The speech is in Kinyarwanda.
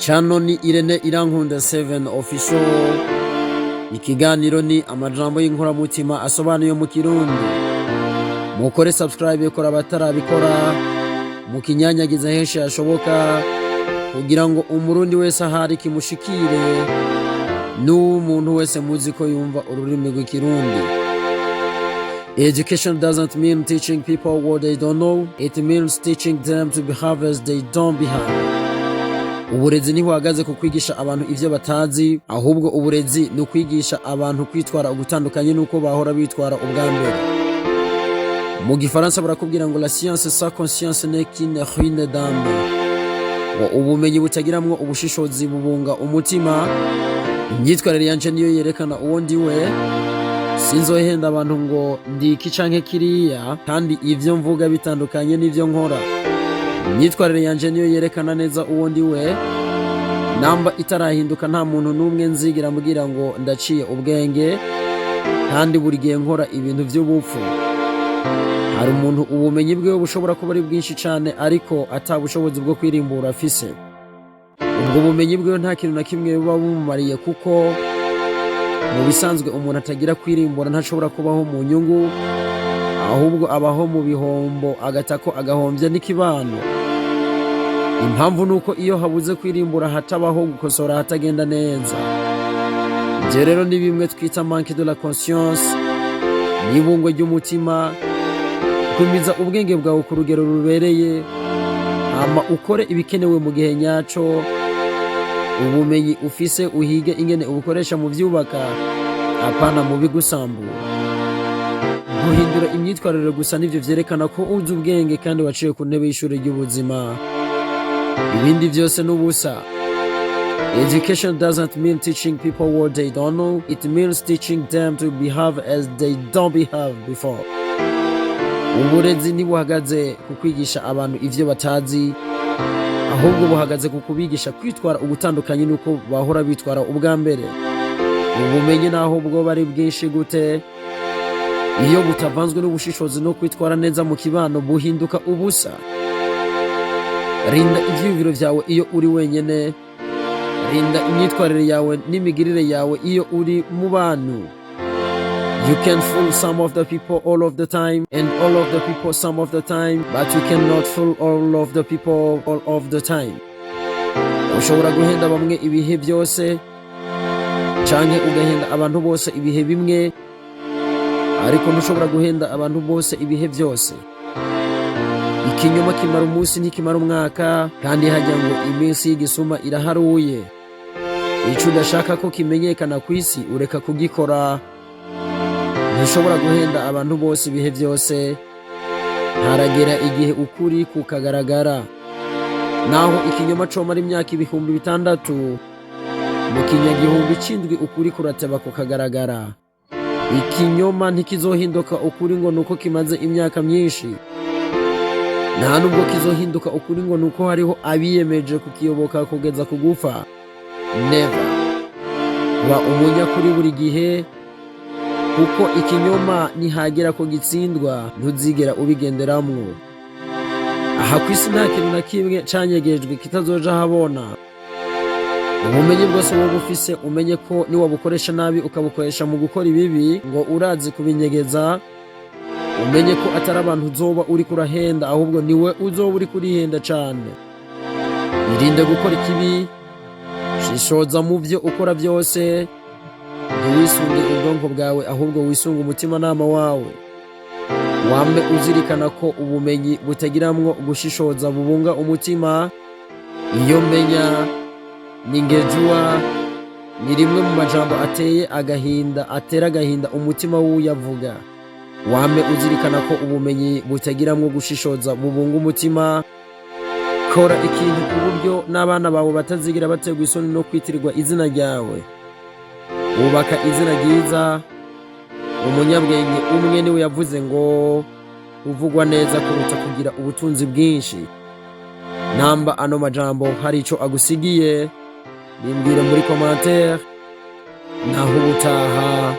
Chano ni Irankunda7 official. Ikiganiro ni amajambo y'inkoramutima asobanuye mu Kirundi. Mukore subscribe kora abatarabikora, mukinyanyagiza henshi hashoboka kugira ngo umurundi wese ahari kimushikire, n'umuntu wese muzi ko yumva ururimi rw'ikirundi. Education doesn't mean teaching people what they don't know. It means teaching them to behave as they don't behave. Uburezi ni buhagaze ku kwigisha abantu ivyo batazi, ahubwo uburezi ni kwigisha abantu kwitwara ugutandukanye nuko bahora bitwara ubwambere. Mu Gifaransa barakubwira ngo la science sans conscience n'est qu'une ruine d'âme. Ubumenyi butagiramwo ubushishozi bubunga umutima. Imyitwarire yanje niyo yerekana uwo ndi we. Sinzohenda abantu ngo ndi iki canke kiriya, kandi ivyo mvuga bitandukanye n'ivyo nkora. Imyitwarire yanje niyo yerekana neza uwo ndi we. Namba itarahinduka nta muntu n'umwe nzigira mbwira ngo ndaciye ubwenge, kandi buri gihe nkora ibintu by'ubupfu. Hari umuntu ubumenyi bwe bushobora kuba ari bwinshi cyane ariko atabushobozi bwo kwirimbura afise. Ubwo bumenyi bwe nta kintu na kimwe buba bumumariye, kuko mu bisanzwe umuntu atagira kwirimbura ntashobora kubaho mu nyungu, ahubwo abaho mu bihombo, agatako agahombya n'ikibano. Impamvu nuko iyo habuze kwirimbura hatabaho gukosora hatagenda neza. Ibyo rero ni bimwe twita manque de la conscience, n'ibungwe ry'umutima. Kumiza ubwenge bwawe ku rugero rubereye, hama ukore ibikenewe mu gihe nyaco. Ubumenyi ufise uhige ingene ubukoresha mu vyubaka, apana mu bigusambura. Guhindura imyitwarire gusa nivyo vyerekana ko uzi ubwenge kandi waciye ku ntebe y'ishuri ry'ubuzima. Ibindi vyose n'ubusa. Education doesn't mean teaching people what they don't know. It means teaching them to behave as they don't behave before. Uburezi ntibuhagaze ku kwigisha abantu ivyo batazi, ahubwo buhagaze ku kubigisha kwitwara ugutandukanye nuko bahora bitwara ubwambere. Ubumenyi naho bwo bari bwinshi gute, iyo butavanzwe n'ubushishozi no kwitwara neza mu kibano buhinduka ubusa. Rinda ivyiyumviro vyawe iyo uri wenyene. Rinda imyitwarire yawe n'imigirire yawe iyo uri mu bantu. You can fool some of the people all of the time, and all of the people some of the time, but you cannot fool all of the people all of the time. Ushobora guhenda bamwe ibihe byose, canke ugahenda abantu bose ibihe bimwe, ariko ntushobora guhenda abantu bose ibihe byose. Ikinyoma kimara umunsi ntikimara umwaka, kandi hajya ngo iminsi y'igisuma iraharuye. Ico udashaka ko kimenyekana ku isi ureka kugikora. Ntushobora guhenda abantu bose ibihe byose. Haragera igihe ukuri kukagaragara. Naho ikinyoma comara imyaka 6,000, mu kinyagihumbi c'indwi ukuri kurateba kukagaragara. Ikinyoma ntikizohinduka ukuri ngo nuko kimaze imyaka myinshi. Nta nubwo kizohinduka ukuri ngo nuko hariho abiyemeje kukiyoboka kugeza kugufa. Never. Ba umunyakuri buri gihe, kuko ikinyoma nihagera ko gitsindwa ntuzigera ubigenderamwo. Aha kwisi nta kintu na kimwe canyegejwe kitazoja habona. Ubumenyi bwose wowe ufise umenye ko niwabukoresha nabi ukabukoresha mu gukora ibibi ngo urazi kubinyegeza, umenye ko atari abantu uzoba uri kurahenda, ahubwo niwe uzoba uri kurihenda cane. Irinde gukora ikibi, shishoza mu vyo ukora byose. Ntiwisunge ubwonko bwawe, ahubwo wisunge umutima nama wawe. Wambe uzirikana ko ubumenyi butagiramwo gushishoza bubunga umutima. Iyo menya ningejua ni rimwe mu majambo atera agahinda umutima w'uyavuga. Wambe uzirikana ko ubumenyi butagiramwo gushishoza bubunga umutima. Kora ikintu ku buryo n'abana bawe batazigira bategwa isoni no kwitirirwa izina ryawe. Ubaka izina ryiza. Umunyabwenge umwe niwe yavuze ngo uvugwa neza kuruta kugira ubutunzi bwinshi. Namba ano majambo hari ico agusigiye, bimbwire muri commentaire. Naho ubutaha.